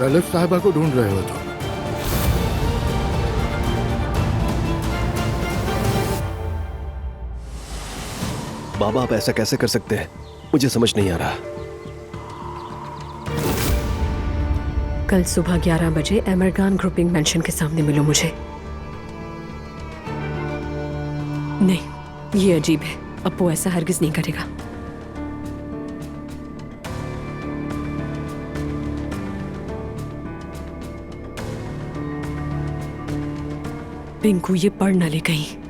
Elif साहिबा को ढूंढ रहे हो तुम? बाबा आप ऐसा कैसे कर सकते हैं, मुझे समझ नहीं आ रहा। कल सुबह 11 बजे एमरगान ग्रुपिंग मेंशन के सामने मिलो मुझे। नहीं, ये अजीब है। अब वो ऐसा हरगिज नहीं करेगा। पिंकू ये पढ़ न ले कहीं।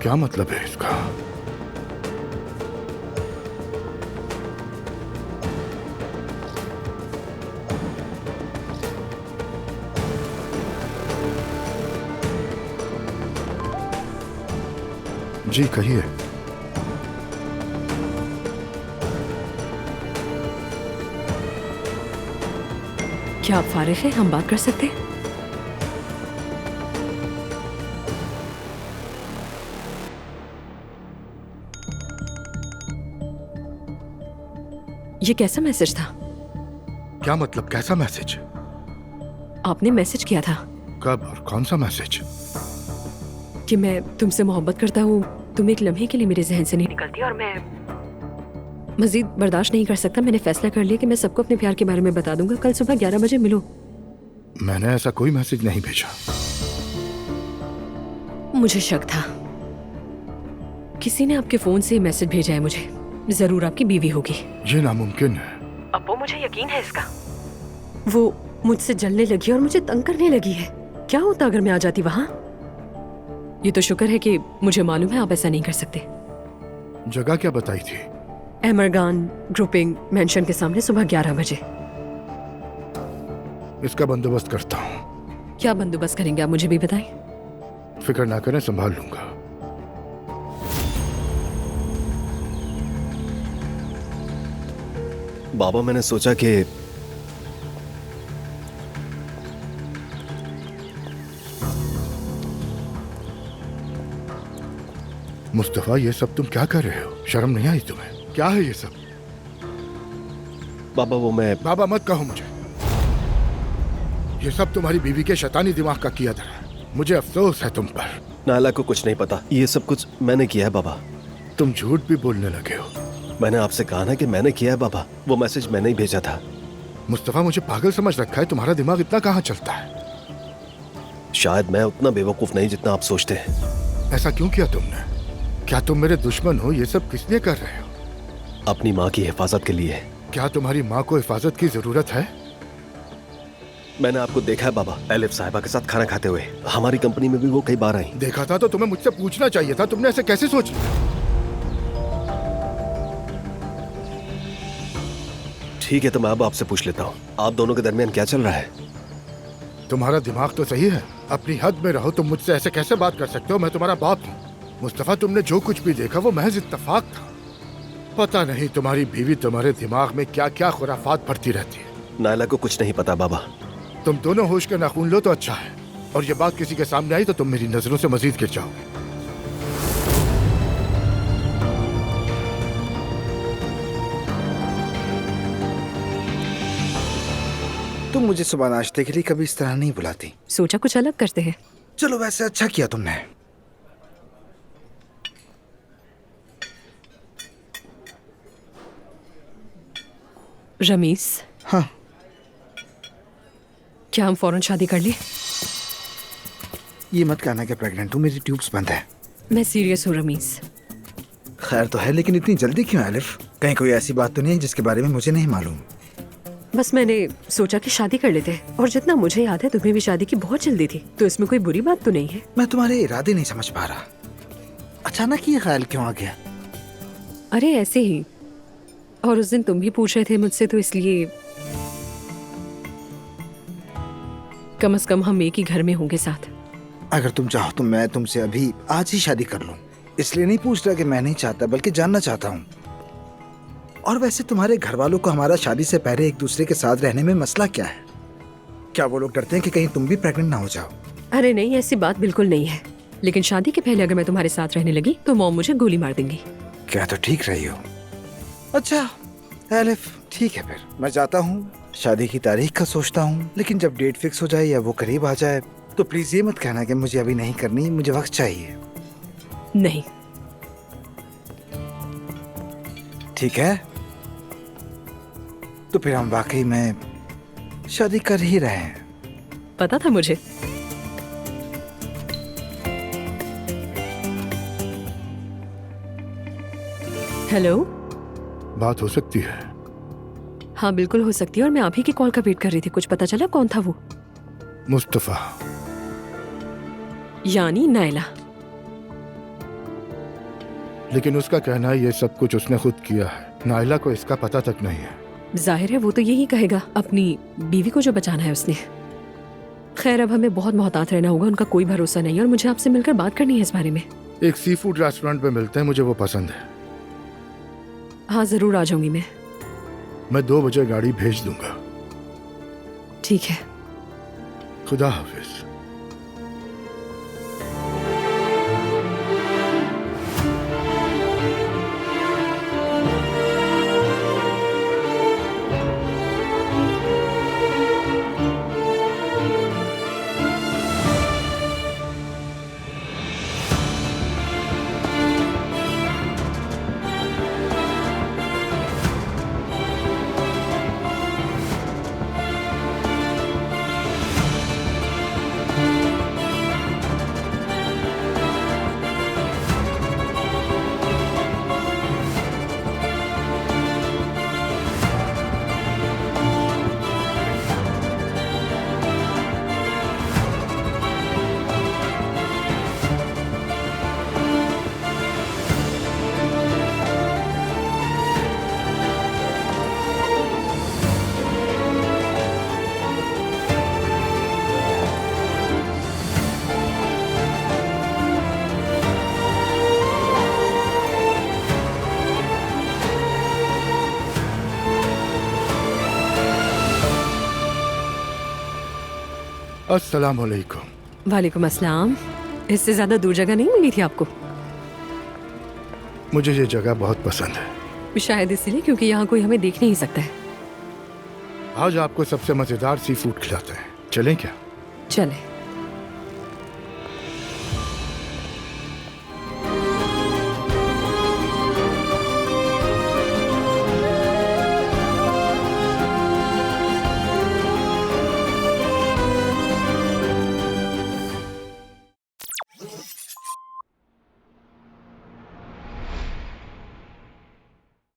क्या मतलब है इसका? जी कहिए। क्या आप फारिग हैं? हम बात कर सकते हैं? ये कैसा मैसेज था? क्या मतलब कैसा मैसेज? आपने मैसेज किया था। कब और कौन सा मैसेज? कि मैं तुमसे मोहब्बत करता हूँ, तुम एक लम्हे के लिए मेरे जहन से नहीं निकलती और मैं मजीद बर्दाश्त नहीं कर सकता। मैंने फैसला कर लिया कि मैं सबको अपने प्यार के बारे में बता दूंगा। कल सुबह 11 बजे मिलो। मैंने ऐसा कोई मैसेज नहीं भेजा। मुझे शक था, किसी ने आपके फोन से मैसेज भेजा है मुझे। जरूर आपकी बीवी होगी। ये नामुमकिन है। अब वो मुझे यकीन है इसका। वो मुझसे जलने लगी और मुझे तंग करने लगी है। क्या होता अगर मैं आ जाती वहां? ये तो शुक्र है कि मुझे मालूम है आप ऐसा नहीं कर सकते। जगह क्या बताई थी? एमरगान ग्रुपिंग मेंशन के सामने सुबह 11 बजे। इसका बंदोबस्त करता हूँ। क्या बंदोबस्त करेंगे आप, मुझे भी बताएं। फिक्र ना करें, संभाल लूंगा। बाबा मैंने सोचा कि मुस्तफा ये सब तुम क्या कर रहे हो? शर्म नहीं आई तुम्हें? क्या है ये सब? बाबा वो मैं बाबा मत कहो मुझे। ये सब तुम्हारी बीवी के शैतानी दिमाग का किया धरा है। मुझे अफसोस है तुम पर। नायला को कुछ नहीं पता, ये सब कुछ मैंने किया है बाबा। तुम झूठ भी बोलने लगे हो। मैंने आपसे कहा ना कि मैंने किया है बाबा। वो मैसेज मैंने ही भेजा था। मुस्तफा मुझे पागल समझ रखा है। तुम्हारा दिमाग इतना कहाँ चलता है? शायद मैं उतना बेवकूफ नहीं जितना आप सोचते हैं। ऐसा क्यों किया तुमने? क्या तुम मेरे दुश्मन हो? ये सब किस लिए कर रहे हो? अपनी माँ की हिफाजत के लिए। क्या तुम्हारी माँ को हिफाजत की जरूरत है? मैंने आपको देखा है बाबा, एलिफ साहिबा के साथ खाना खाते हुए। हमारी कंपनी में भी वो कई बार आई। देखा था तो तुम्हें मुझसे पूछना चाहिए था। तुमने ऐसे कैसे सोच लिया? ठीक है तो मैं अब आपसे पूछ लेता हूँ, आप दोनों के दरमियान क्या चल रहा है? तुम्हारा दिमाग तो सही है। अपनी हद में रहो। तुम मुझसे ऐसे कैसे बात कर सकते हो? मैं तुम्हारा बाप हूँ। मुस्तफा तुमने जो कुछ भी देखा वो महज इत्तेफाक था। पता नहीं तुम्हारी बीवी तुम्हारे दिमाग में क्या क्या खुराफात भरती रहती है। नायला को कुछ नहीं पता बाबा। तुम दोनों होश के नाखून लो तो अच्छा है। और ये बात किसी के सामने आई तो तुम मेरी नजरों से मजीद गिर जाओगे। तुम मुझे सुबह नाश्ते के लिए कभी इस तरह नहीं बुलाती। सोचा कुछ अलग करते हैं। चलो वैसे अच्छा किया तुमने। रमीस, हाँ क्या हम फौरन शादी कर लें? ये मत कहना कि प्रेग्नेंट हूँ, मेरी ट्यूब्स बंद है। मैं सीरियस हूँ रमीस। खैर तो है, लेकिन इतनी जल्दी क्यों एलिफ? कहीं कोई ऐसी बात तो नहीं जिसके बारे में मुझे नहीं मालूम? बस मैंने सोचा कि शादी कर लेते हैं। और जितना मुझे याद है तुम्हें भी शादी की बहुत जल्दी थी, तो इसमें कोई बुरी बात तो नहीं है। मैं तुम्हारे इरादे नहीं समझ पा रहा। अचानक ये ख्याल क्यों आ गया? अरे ऐसे ही। और उस दिन तुम भी पूछ रहे थे मुझसे, तो इसलिए कम से कम हम एक ही घर में होंगे साथ। अगर तुम चाहो तो मैं तुमसे अभी आज ही शादी कर लूं। इसलिए नहीं पूछ रहा कि मैं नहीं चाहता, बल्कि जानना चाहता हूँ। और वैसे तुम्हारे घर वालों को हमारा शादी से पहले एक दूसरे के साथ रहने में मसला क्या है? क्या वो लोग डरते हैं कि कहीं तुम भी प्रेग्नेंट ना हो जाओ? अरे नहीं, ऐसी बात बिल्कुल नहीं है। लेकिन शादी के पहले अगर मैं तुम्हारे साथ रहने लगी तो मॉम मुझे गोली मार देंगी। क्या तो ठीक रही हो। अच्छा एलिफ, ठीक है, फिर मैं जाता हूँ। शादी की तारीख का सोचता हूँ, लेकिन जब डेट फिक्स हो जाए या वो करीब आ जाए तो प्लीज ये मत कहना कि मुझे अभी नहीं करनी, मुझे वक्त चाहिए। नहीं। ठीक है, तो फिर हम वाकई में शादी कर ही रहे हैं। पता था मुझे। हेलो। बात हो सकती है? हाँ बिल्कुल हो सकती है, और मैं आप ही की कॉल का वेट कर रही थी। कुछ पता चला कौन था वो? मुस्तफा। यानी नायला। लेकिन उसका कहना है ये सब कुछ उसने खुद किया है। नायला को इसका पता तक नहीं है। जाहिर है वो तो यही कहेगा, अपनी बीवी को जो बचाना है उसने। खैर अब हमें बहुत मोहतात रहना होगा, उनका कोई भरोसा नहीं है, और मुझे आपसे मिलकर बात करनी है इस बारे में। एक सी फूड रेस्टोरेंट में मिलते हैं, मुझे वो पसंद है। हाँ जरूर आ जाऊंगी मैं 2 बजे गाड़ी भेज दूंगा। ठीक है। खुदा हाफिज। अस्सलाम वालेकुम। वालेकुम अस्सलाम। इससे ज्यादा दूर जगह नहीं मिली थी आपको? मुझे ये जगह बहुत पसंद है। शायद इसलिए क्योंकि यहाँ कोई हमें देख नहीं सकता है। आज आपको सबसे मजेदार सी फूड खिलाते हैं, चलें क्या? चले।